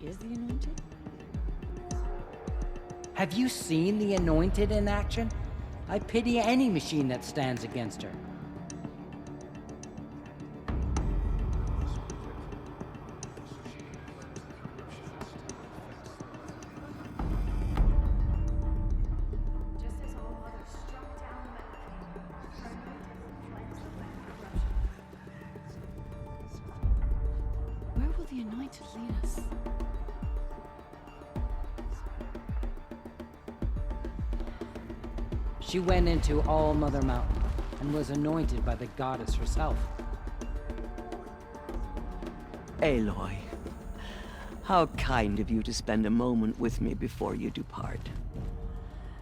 is the Anointed? Have you seen the Anointed in action? I pity any machine that stands against her. Where will the Anointed lead us? She went into All Mother Mountain and was anointed by the goddess herself. Aloy, how kind of you to spend a moment with me before you depart.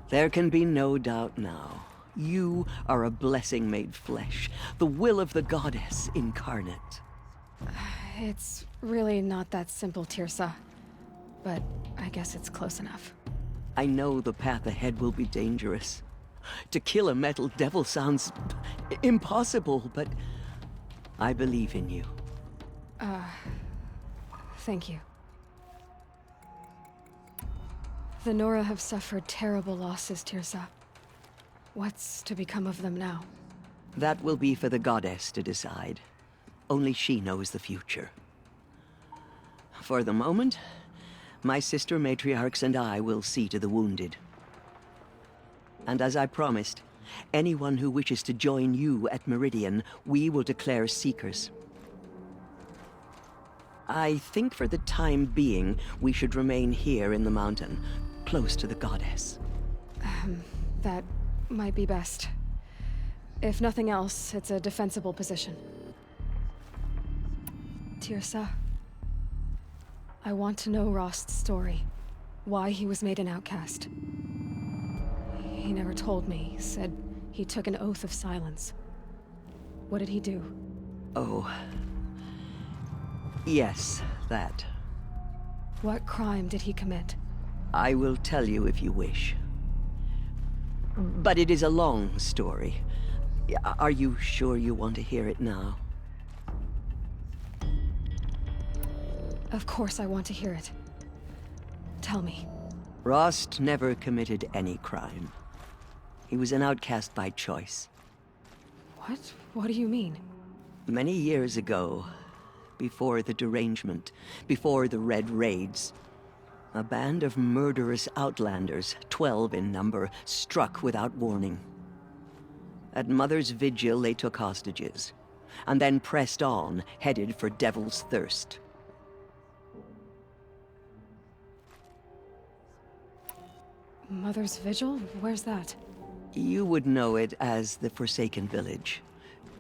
There can be no doubt now. You are a blessing made flesh, the will of the goddess incarnate. It's really not that simple, Tirsa. But I guess it's close enough. I know the path ahead will be dangerous. To kill a metal devil sounds impossible, but I believe in you. Thank you. The Nora have suffered terrible losses, Tirsa. What's to become of them now? That will be for the goddess to decide. Only she knows the future. For the moment, my sister matriarchs and I will see to the wounded. And as I promised, anyone who wishes to join you at Meridian, we will declare seekers. I think for the time being, we should remain here in the mountain, close to the goddess. That might be best. If nothing else, it's a defensible position. Tirsa, I want to know Rost's story. Why he was made an outcast. He never told me, said he took an oath of silence. What did he do? Oh. Yes, that. What crime did he commit? I will tell you if you wish. But it is a long story. Are you sure you want to hear it now? Of course I want to hear it. Tell me. Rost never committed any crime. He was an outcast by choice. What? What do you mean? Many years ago, before the derangement, before the Red Raids, a band of murderous outlanders, 12 in number, struck without warning. At Mother's Vigil, they took hostages, and then pressed on, headed for Devil's Thirst. Mother's Vigil? Where's that? You would know it as the Forsaken Village,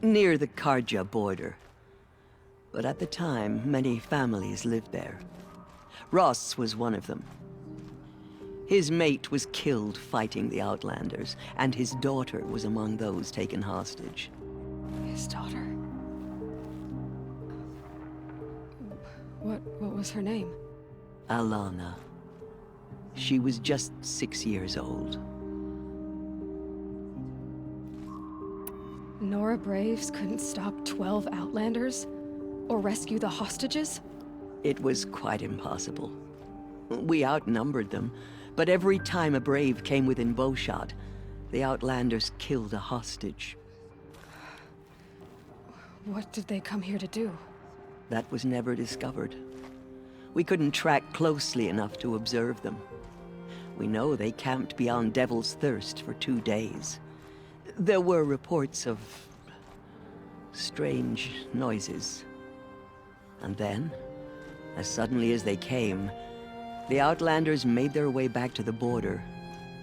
near the Karja border. But at the time, many families lived there. Ross was one of them. His mate was killed fighting the Outlanders, and his daughter was among those taken hostage. His daughter? What was her name? Alana. She was just 6 years old. Nora Braves couldn't stop 12 Outlanders? Or rescue the hostages? It was quite impossible. We outnumbered them, but every time a Brave came within bowshot, the Outlanders killed a hostage. What did they come here to do? That was never discovered. We couldn't track closely enough to observe them. We know they camped beyond Devil's Thirst for 2 days. There were reports of strange noises. And then, as suddenly as they came, the Outlanders made their way back to the border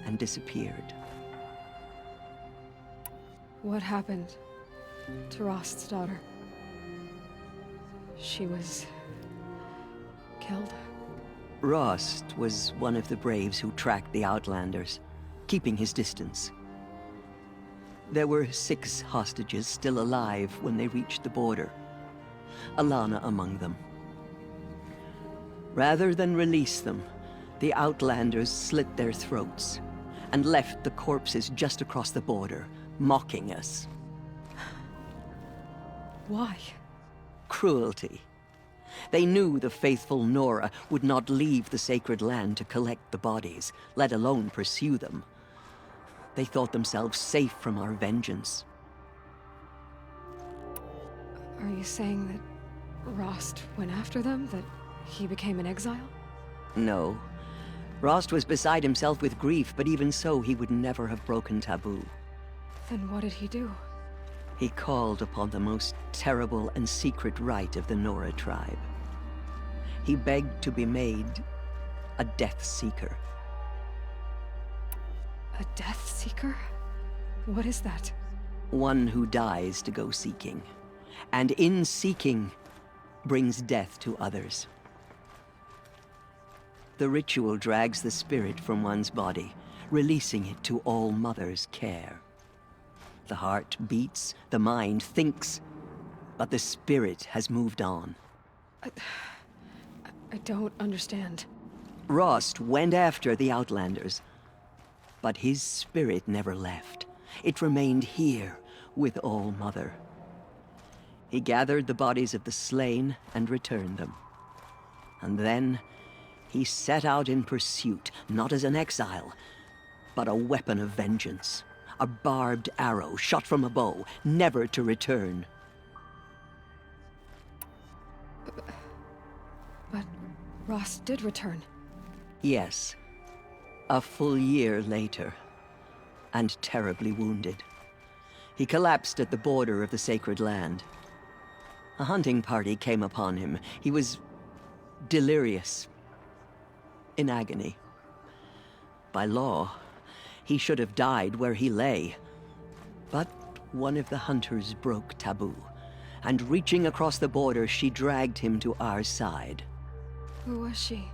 and disappeared. What happened to Rost's daughter? She was killed? Rost was one of the Braves who tracked the Outlanders, keeping his distance. There were 6 hostages still alive when they reached the border. Alana among them. Rather than release them, the Outlanders slit their throats and left the corpses just across the border, mocking us. Why? Cruelty. They knew the faithful Nora would not leave the sacred land to collect the bodies, let alone pursue them. They thought themselves safe from our vengeance. Are you saying that Rost went after them? That he became an exile? No. Rost was beside himself with grief, but even so, he would never have broken taboo. Then what did he do? He called upon the most terrible and secret rite of the Nora tribe. He begged to be made a Death Seeker. A Death Seeker? What is that? One who dies to go seeking, and in seeking, brings death to others. The ritual drags the spirit from one's body, releasing it to All Mother's care. The heart beats, the mind thinks, but the spirit has moved on. I don't understand. Rost went after the Outlanders, but his spirit never left. It remained here with All Mother. He gathered the bodies of the slain and returned them. And then he set out in pursuit, not as an exile, but a weapon of vengeance. A barbed arrow shot from a bow, never to return. But Rost did return. Yes. A full year later. And terribly wounded. He collapsed at the border of the sacred land. A hunting party came upon him. He was delirious. In agony. By law, he should have died where he lay. But one of the hunters broke taboo, and reaching across the border, she dragged him to our side. Who was she?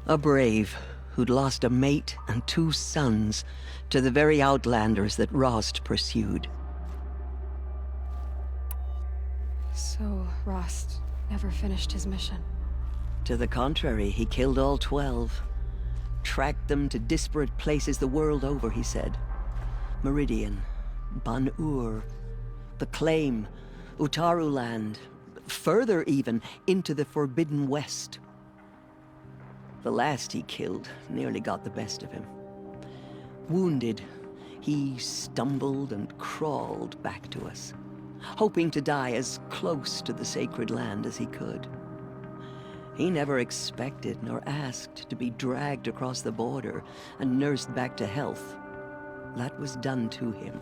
A brave who'd lost a mate and 2 sons to the very Outlanders that Rost pursued. So Rost never finished his mission. To the contrary, he killed all 12. Tracked them to disparate places the world over, he said. Meridian, Ban-Ur, the Claim, Utaru Land, further even, into the Forbidden West. The last he killed nearly got the best of him. Wounded, he stumbled and crawled back to us, hoping to die as close to the sacred land as he could. He never expected nor asked to be dragged across the border and nursed back to health. That was done to him.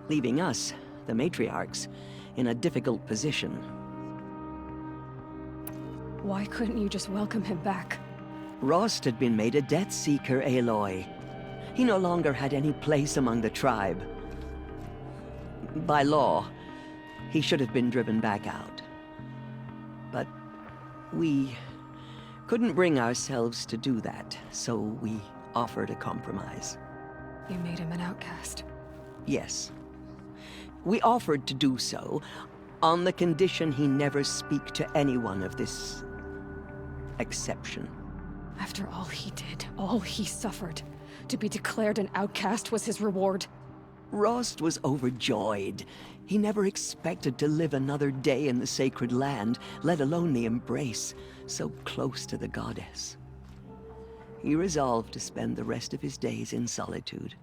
Leaving us, the matriarchs, in a difficult position. Why couldn't you just welcome him back? Rost had been made a Death Seeker, Aloy. He no longer had any place among the tribe. By law, he should have been driven back out. But we couldn't bring ourselves to do that, so we offered a compromise. You made him an outcast. Yes. We offered to do so on the condition he never speak to anyone of this exception. After all he did, all he suffered, to be declared an outcast was his reward. Rost was overjoyed. He never expected to live another day in the sacred land, let alone the embrace, so close to the goddess. He resolved to spend the rest of his days in solitude,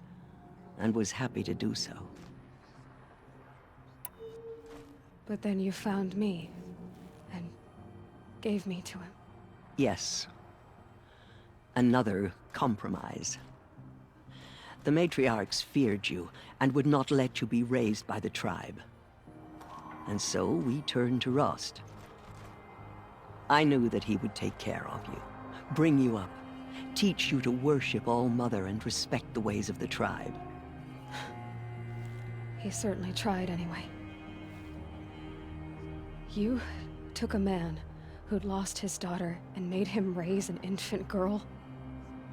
and was happy to do so. But then you found me, and gave me to him. Yes. Another compromise. The matriarchs feared you, and would not let you be raised by the tribe. And so we turned to Rost. I knew that he would take care of you, bring you up, teach you to worship All Mother and respect the ways of the tribe. He certainly tried anyway. You took a man who'd lost his daughter and made him raise an infant girl?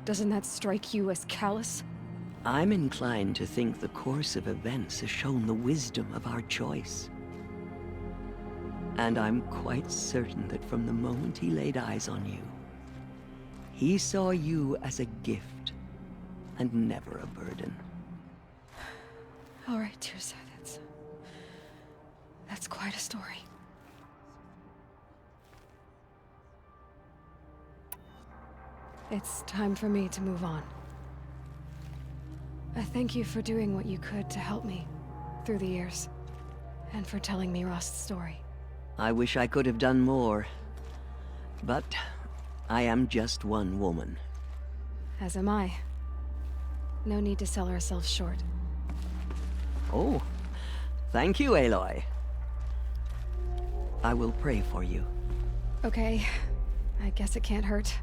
Doesn't that strike you as callous? I'm inclined to think the course of events has shown the wisdom of our choice. And I'm quite certain that from the moment he laid eyes on you, he saw you as a gift and never a burden. All right, Teersa, that's quite a story. It's time for me to move on. I thank you for doing what you could to help me through the years, and for telling me Rost's story. I wish I could have done more. But I am just one woman. As am I. No need to sell ourselves short. Oh, thank you, Aloy. I will pray for you. Okay, I guess it can't hurt.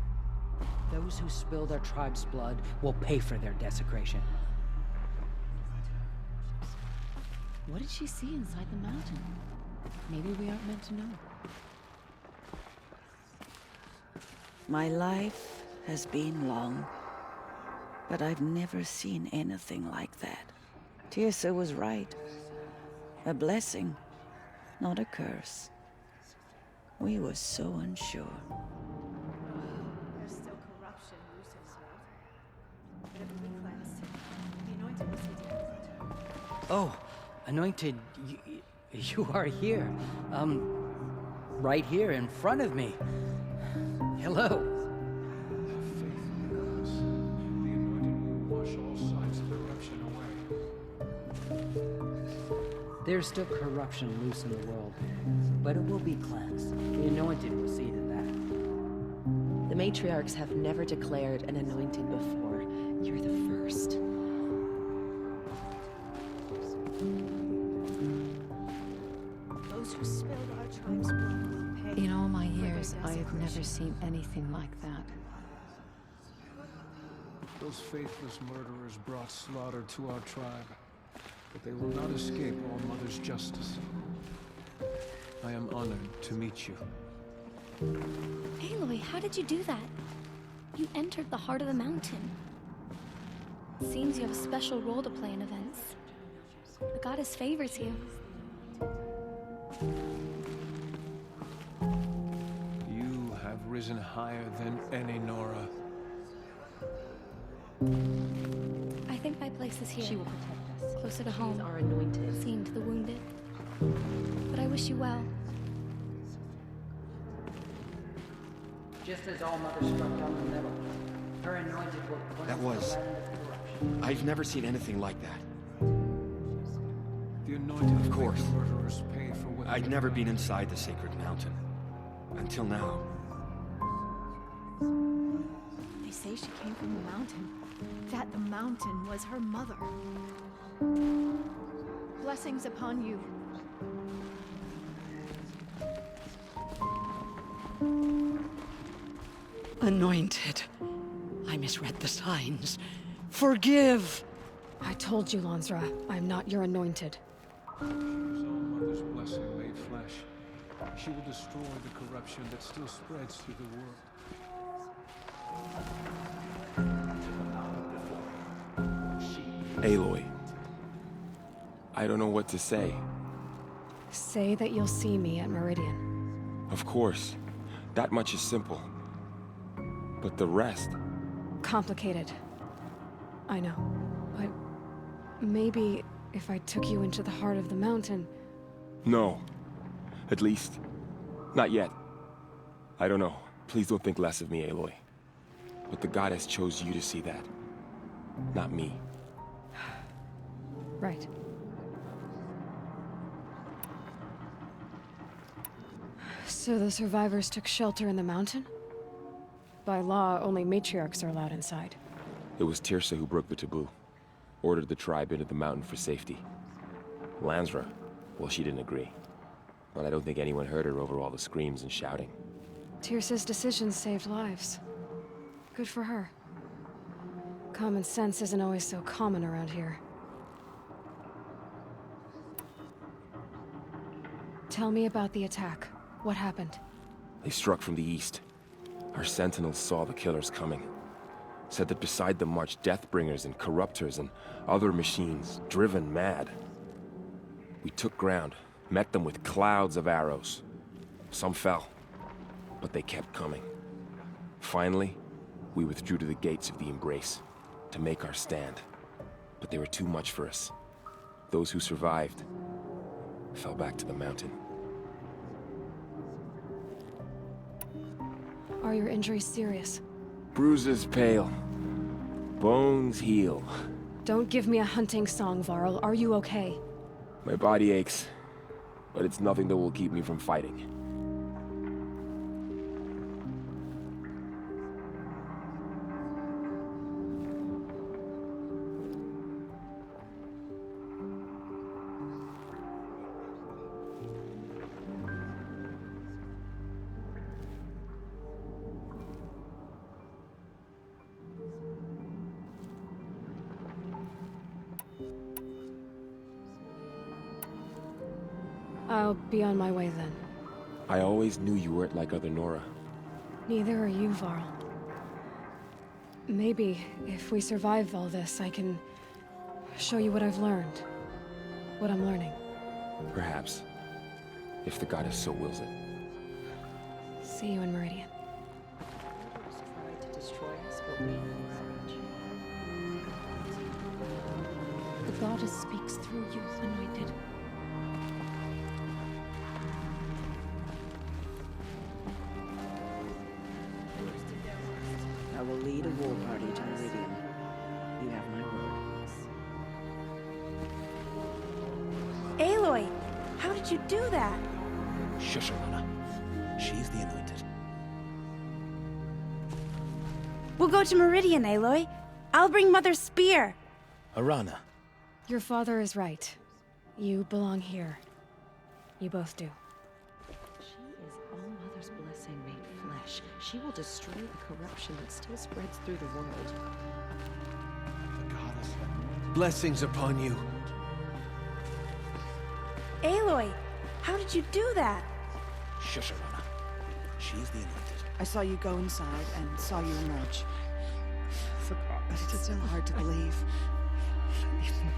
Those who spill their tribe's blood will pay for their desecration. What did she see inside the mountain? Maybe we aren't meant to know. My life has been long, but I've never seen anything like that. Tirsa was right. A blessing, not a curse. We were so unsure. There's still corruption loose in this world. But it will be cleansed. The anointed will see to it. Oh, Anointed, you are here. Right here in front of me. Hello. Faith in us. The anointed will wash all signs of corruption away. There's still corruption loose in the world, but it will be cleansed. The Anointed will see to that. The matriarchs have never declared an anointed before. You're the first. Those who spilled our tribe's blood will pay. In all my for their years, I have never desecration. seen anything like that. Those faithless murderers brought slaughter to our tribe, but they will not escape All Mother's justice. I am honored to meet you. Aloy, how did you do that? You entered the heart of the mountain. It seems you have a special role to play in events. The goddess favors you. You have risen higher than any Nora. I think my place is here, She will protect us. closer to She home, is our anointed. seeing to the wounded. But I wish you well. Just as All Mother struck down the middle, her Anointed will cleanse That was- the land of corruption. I've never seen anything like that. The anointed will make course. the murderers pay for what they I'd have never done. been inside the sacred mountain. Until now. They say she came from the mountain. That the mountain was her mother. Blessings upon you. Anointed. I misread the signs. Forgive! I told you, Lansra, I'm not your anointed. She is All Mother's blessing made flesh. She will destroy the corruption that still spreads through the world. Aloy. I don't know what to say. Say that you'll see me at Meridian. Of course. That much is simple. But the rest... Complicated. I know. But maybe if I took you into the heart of the mountain... No. At least, not yet. I don't know. Please don't think less of me, Aloy. But the goddess chose you to see that. Not me. Right. So the survivors took shelter in the mountain? By law, only matriarchs are allowed inside. It was Tirsa who broke the taboo. Ordered the tribe into the mountain for safety. Lansra, well, she didn't agree. But I don't think anyone heard her over all the screams and shouting. Tirsa's decisions saved lives. Good for her. Common sense isn't always so common around here. Tell me about the attack. What happened? They struck from the east. Our sentinels saw the killers coming. Said that beside them marched Deathbringers and Corruptors and other machines, driven mad. We took ground, met them with clouds of arrows. Some fell, but they kept coming. Finally, we withdrew to the gates of the Embrace to make our stand. But they were too much for us. Those who survived fell back to the mountain. Are your injuries serious? Bruises pale. Bones heal. Don't give me a hunting song, Varl. Are you okay? My body aches, but it's nothing that will keep me from fighting. I'll be on my way then. I always knew you weren't like other Nora. Neither are you, Varl. Maybe, if we survive all this, I can show you what I've learned. What I'm learning. Perhaps. If the goddess so wills it. See you in Meridian. Tried to destroy us, but we The goddess speaks through you, Anointed. I will lead a war party to Meridian. You have my word. Aloy, how did you do that? Shush, Arana. She's the Anointed. We'll go to Meridian, Aloy. I'll bring Mother's spear. Arana. Your father is right. You belong here. You both do. She is All Mother's blessing made flesh. She will destroy the corruption that still spreads through the world. The goddess. Blessings upon you. Aloy, how did you do that? Shush, Arana. She's the Anointed. I saw you go inside and saw you emerge. But it's still hard to believe.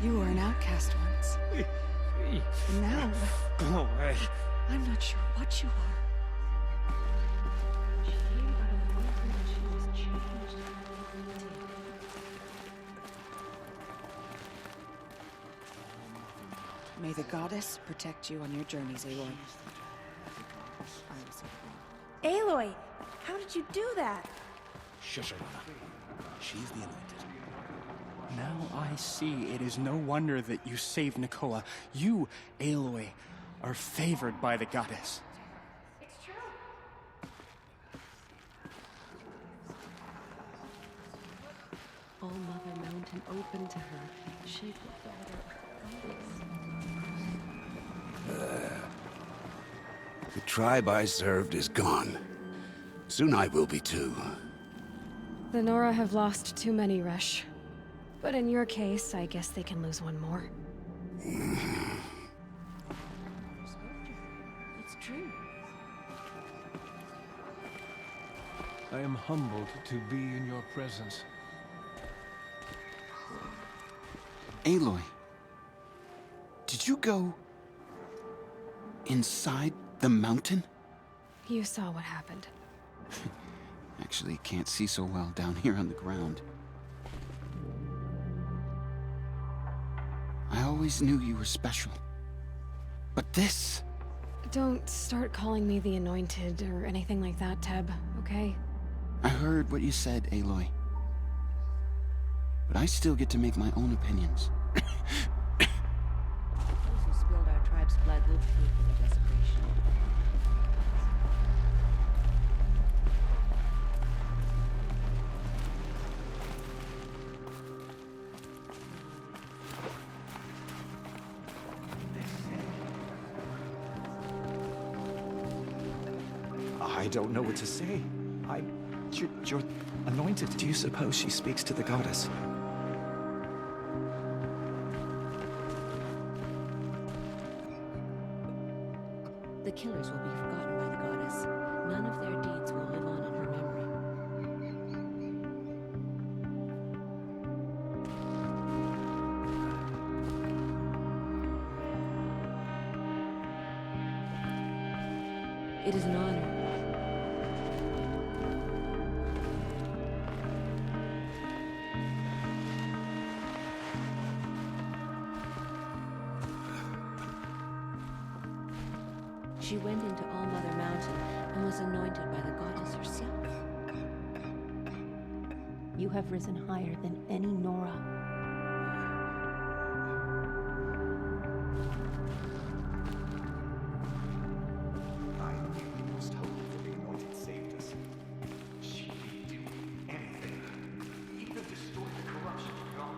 You were an outcast once. And now, Go away. I'm not sure what you are. May the goddess protect you on your journeys, Aloy. Aloy, how did you do that? Shush, Arana. She's the Anointed. Now I see it is no wonder that you saved Nakoa. You, Aloy, are favored by the goddess. It's true. All Mother Mountain open to her. Shape of daughter. The tribe I served is gone. Soon I will be too. The Nora have lost too many, Resh. But in your case, I guess they can lose one more. It's true. I am humbled to be in your presence. Aloy. Did you go... inside the mountain? You saw what happened. Actually, can't see so well down here on the ground. I always knew you were special. But this... Don't start calling me the Anointed or anything like that, Teb, okay? I heard what you said, Aloy. But I still get to make my own opinions. Those who spilled our tribe's blood will pay for their desecration. I don't know what to say. You're anointed. Do you suppose she speaks to the goddess? The killers will be forgotten by the goddess. None of their deeds will live on in her memory. It is an honor. She went into All Mother Mountain and was anointed by the goddess herself. You have risen higher than any Nora. I knew the most hope for the Anointed saved us. She could do anything, even destroy the corruption of God.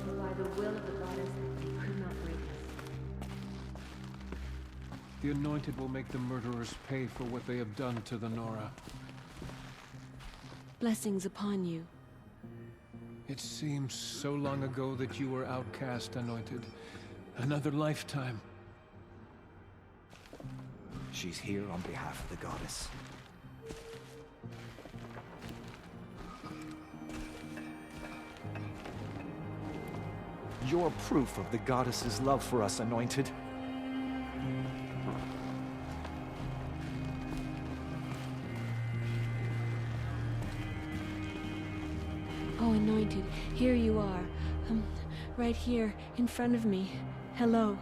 But by the will of the goddess, they could not break us. The Anointed will make the murderers pay for what they have done to the Nora. Blessings upon you. It seems so long ago that you were outcast, Anointed. Another lifetime. She's here on behalf of the goddess. You're proof of the goddess's love for us, Anointed. Oh, Anointed, here you are. Right here, in front of me. Hello.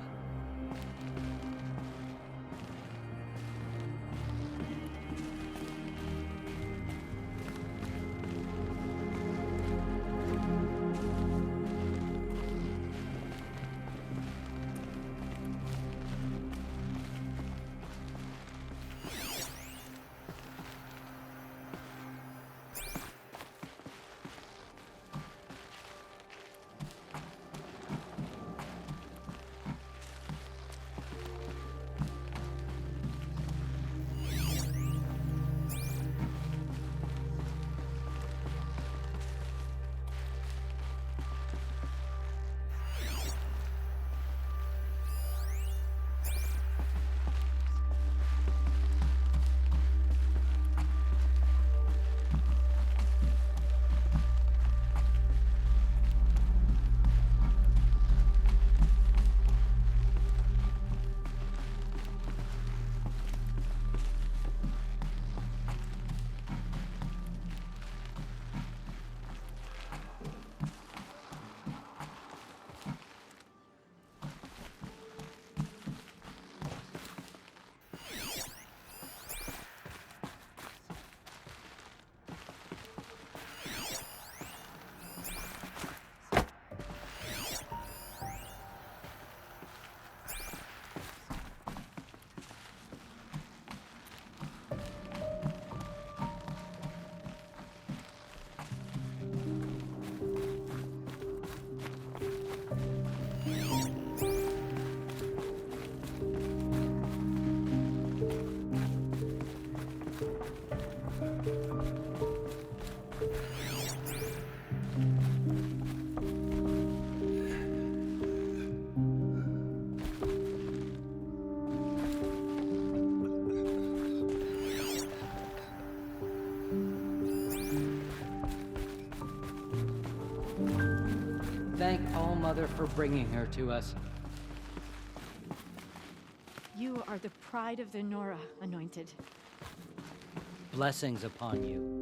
Thank All-Mother for bringing her to us. You are the pride of the Nora, Anointed. Blessings upon you.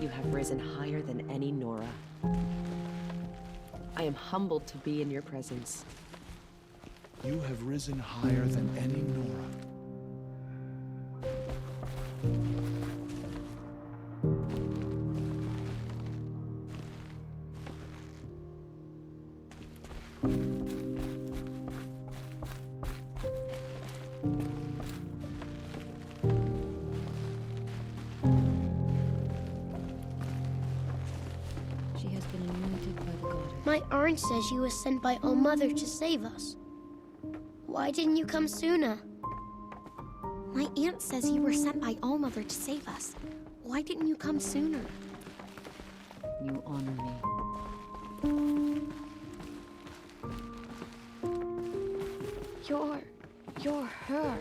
You have risen higher than any Nora. I am humbled to be in your presence. You have risen higher than any Nora. She has been anointed by the goddess. My orange says you were sent by All-Mother to save us. Why didn't you come sooner? My aunt says you were sent by All-Mother to save us. Why didn't you come sooner? You honor me. You're her.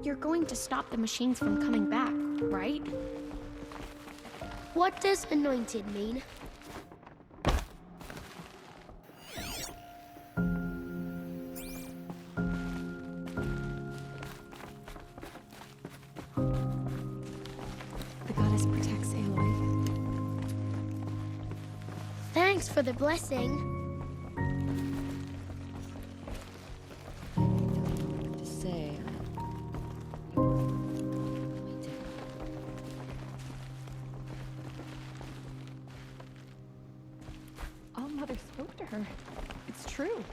You're going to stop the machines from coming back, right? What does anointed mean? Thanks for the blessing. To say, All Mother spoke to her. It's true.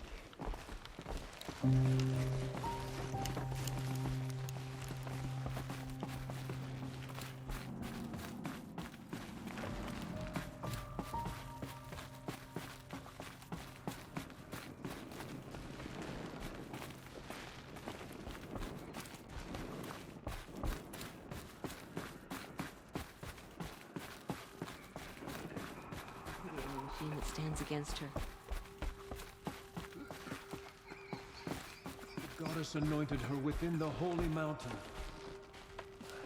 machine that stands against her. The goddess anointed her within the holy mountain.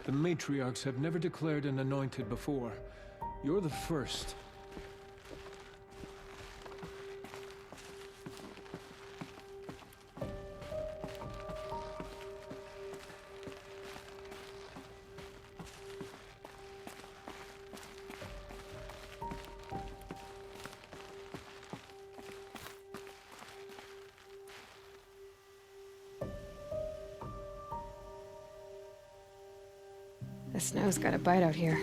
The matriarchs have never declared an anointed before. You're the first. The snow's got a bite out here.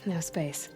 No space.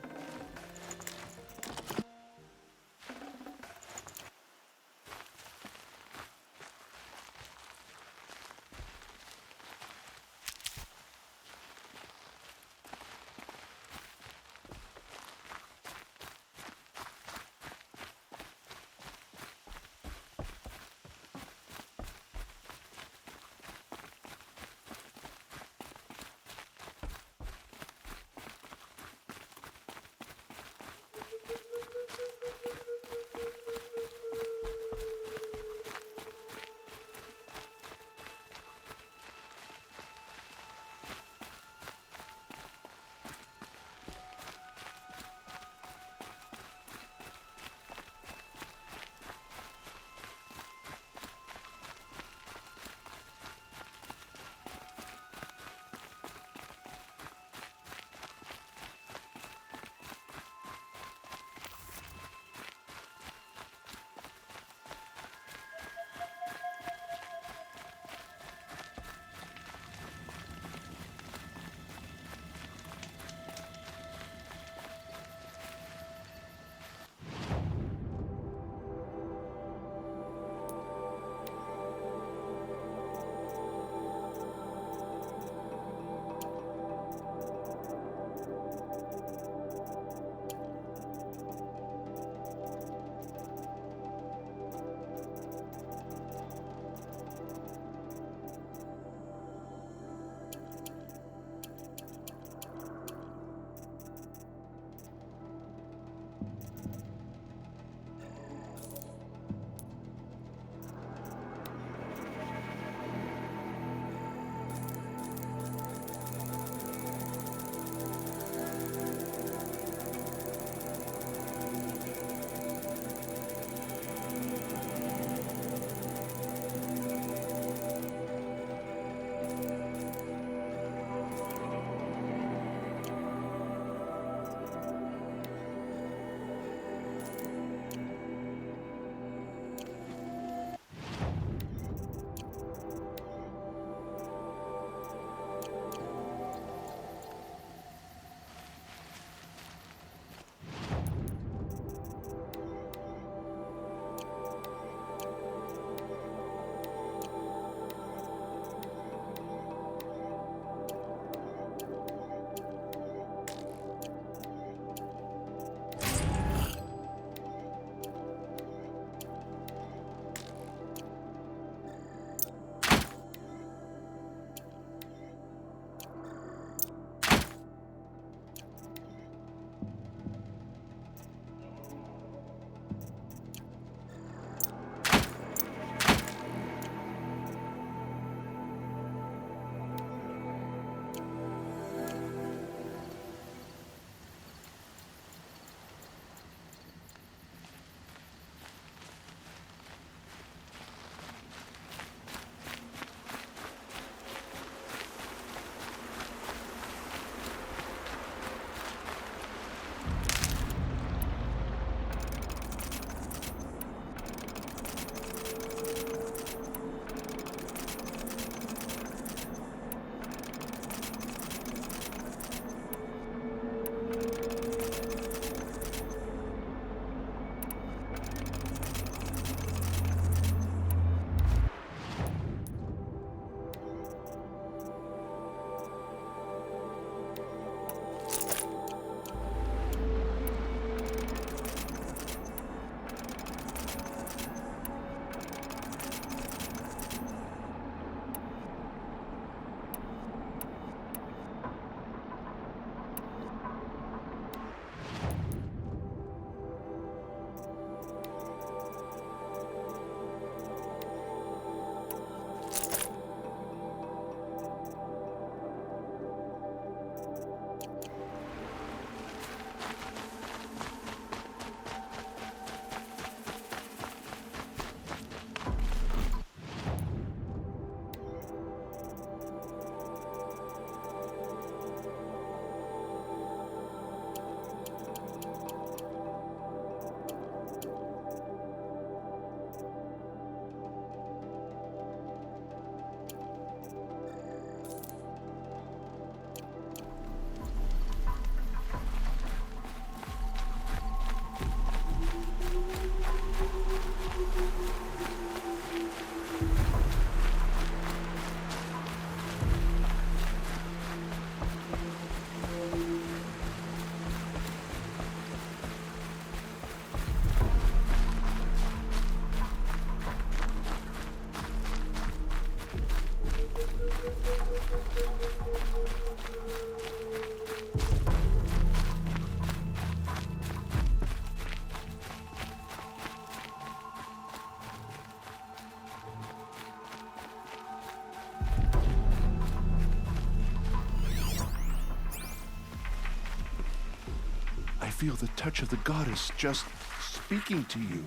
feel the touch of the goddess just speaking to you.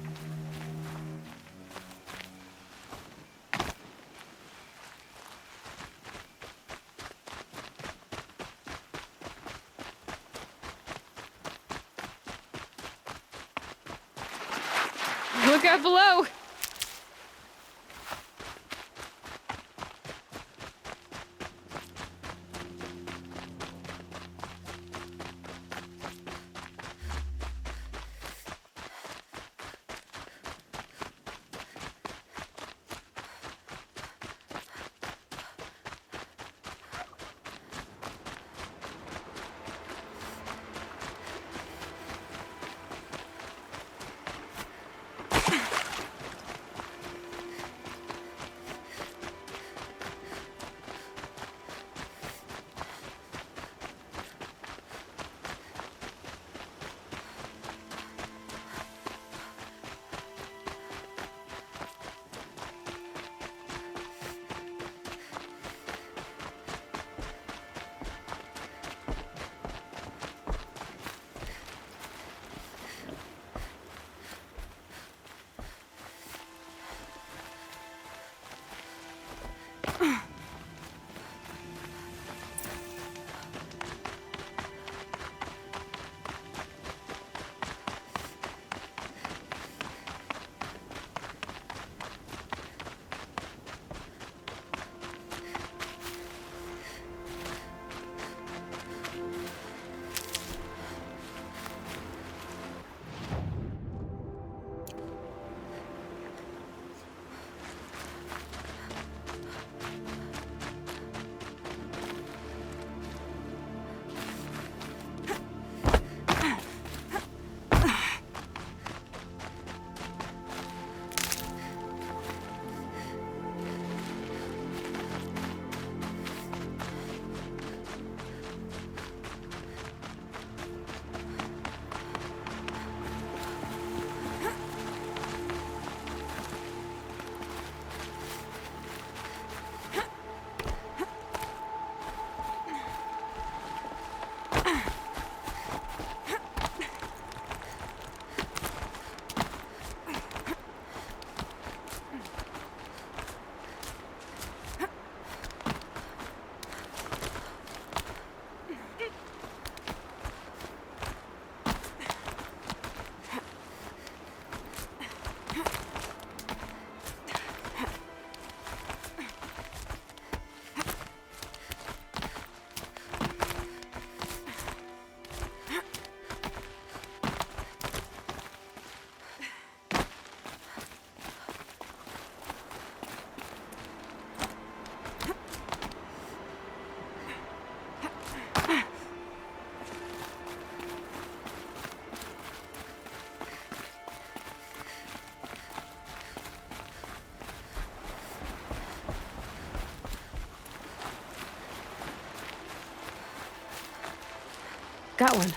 Look out below! Got one.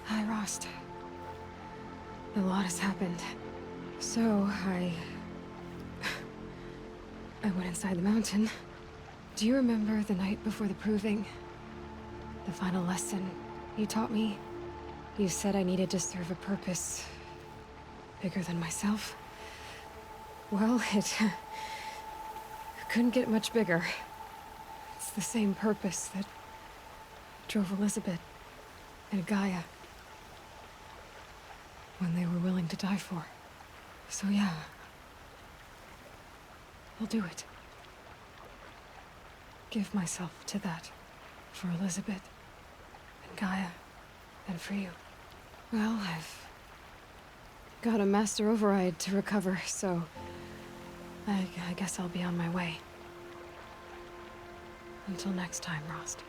Hi, Rost. A lot has happened. So, I went inside the mountain. Do you remember the night before the proving? The final lesson you taught me? You said I needed to serve a purpose bigger than myself. Well, it couldn't get much bigger. It's the same purpose that drove Elizabeth and Gaia when they were willing to die for. So yeah, I'll do it. Give myself to that. For Elizabeth, and Gaia, and for you. Well, I've got a master override to recover, so I guess I'll be on my way. Until next time, Rost.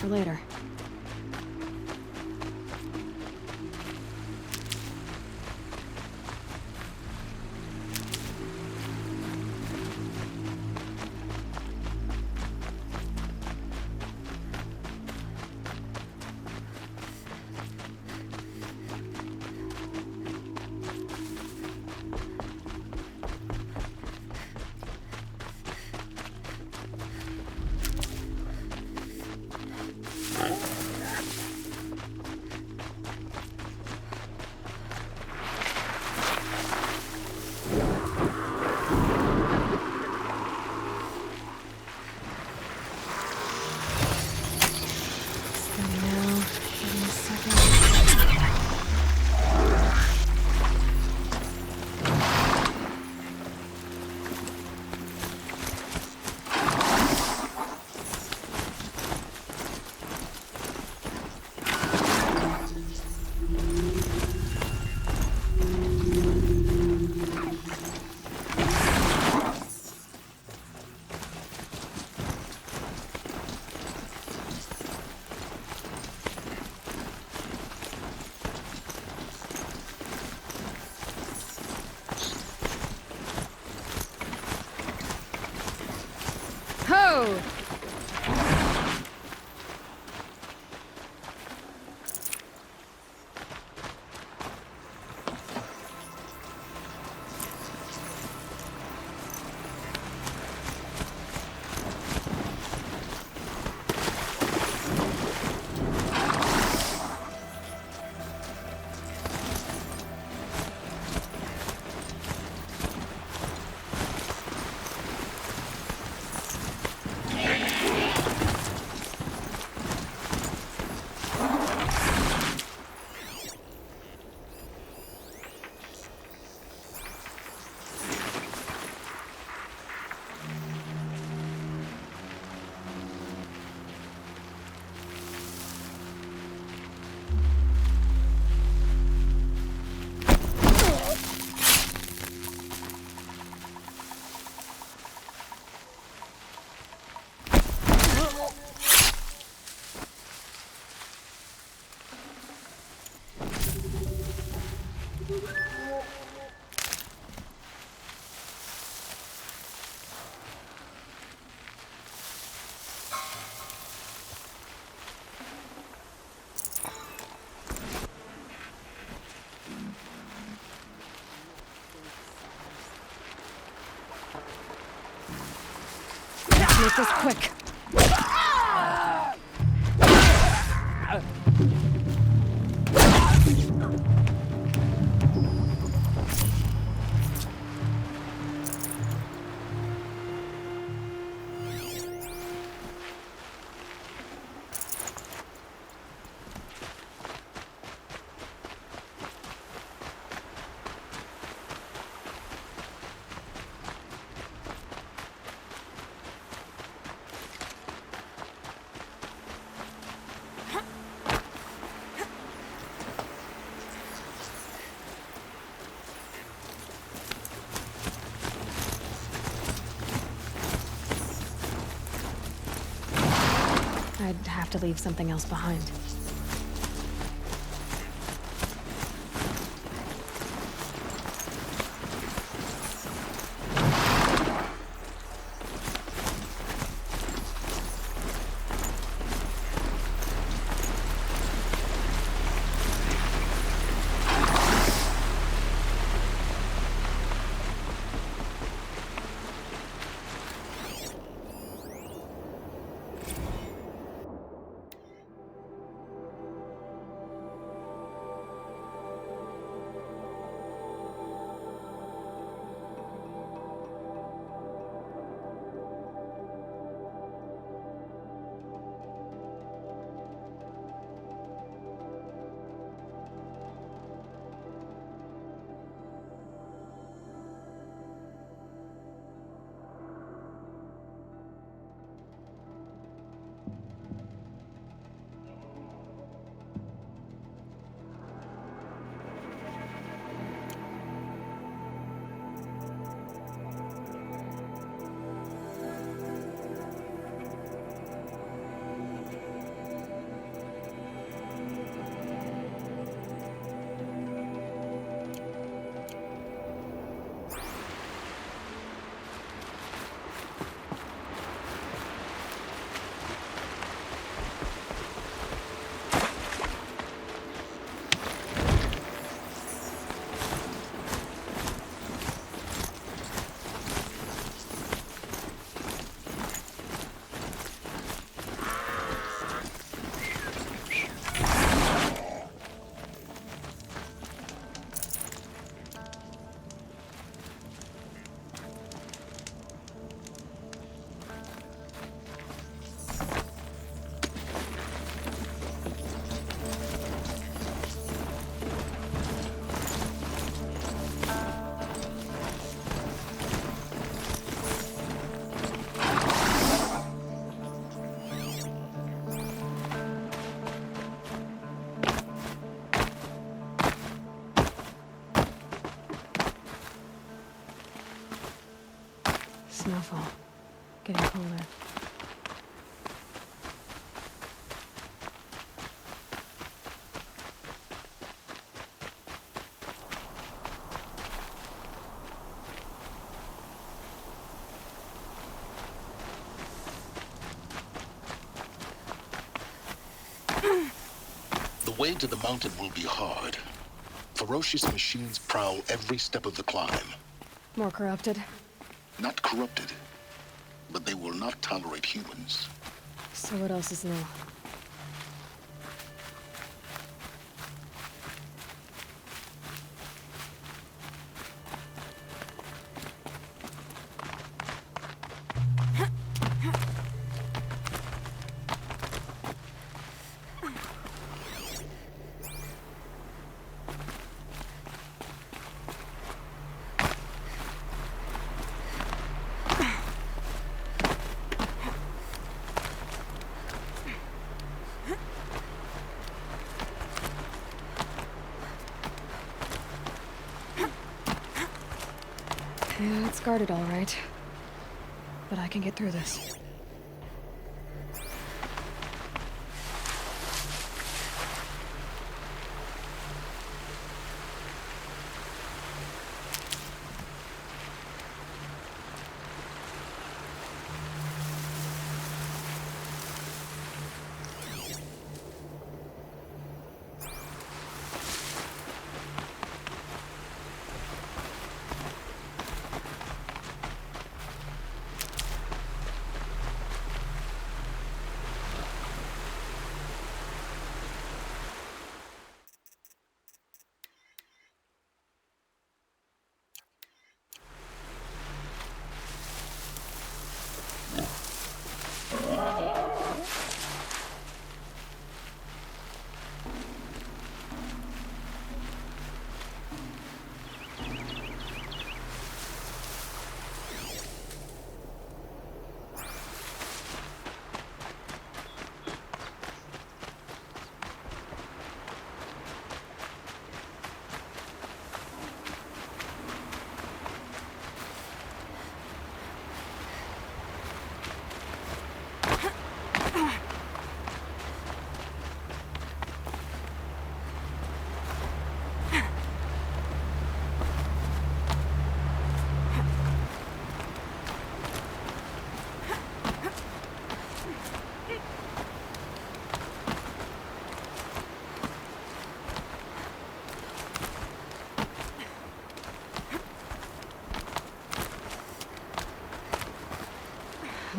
for later. Ho! Make this quick. I'd have to leave something else behind. getting cooler. The way to the mountain will be hard. Ferocious machines prowl every step of the climb. More corrupted? Not corrupted, but they will not tolerate humans. So what else is new? Yeah, it's guarded all right. But I can get through this.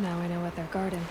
Now I know what they're guarding.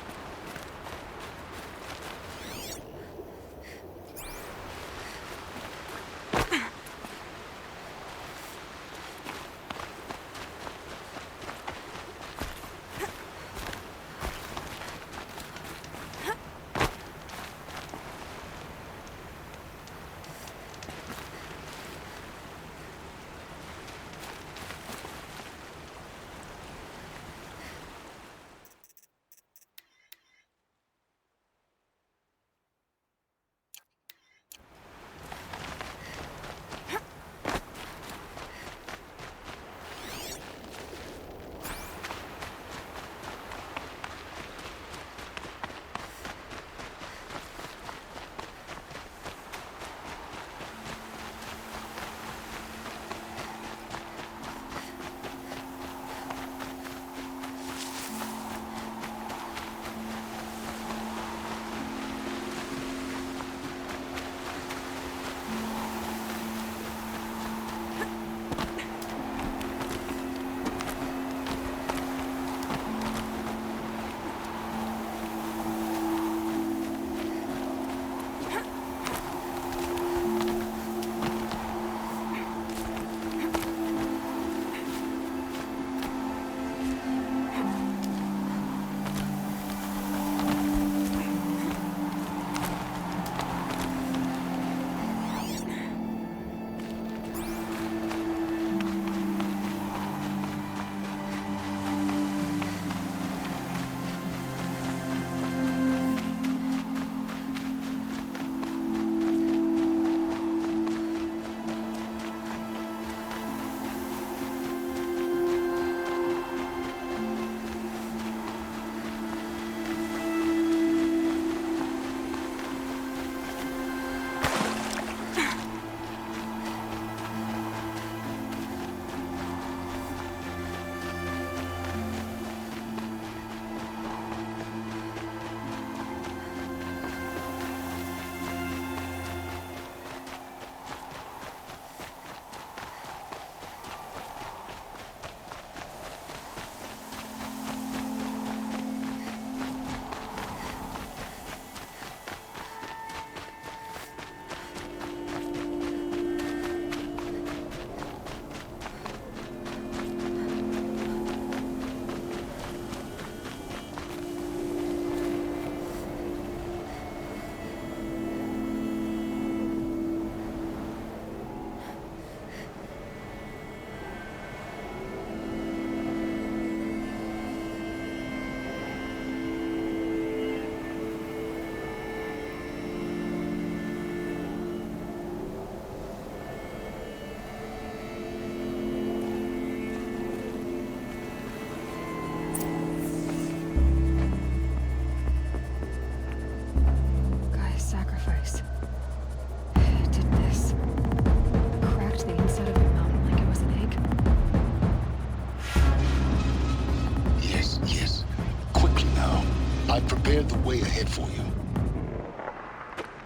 prepared the way ahead for you.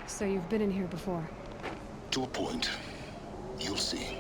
So you've been in here before? To a point. You'll see.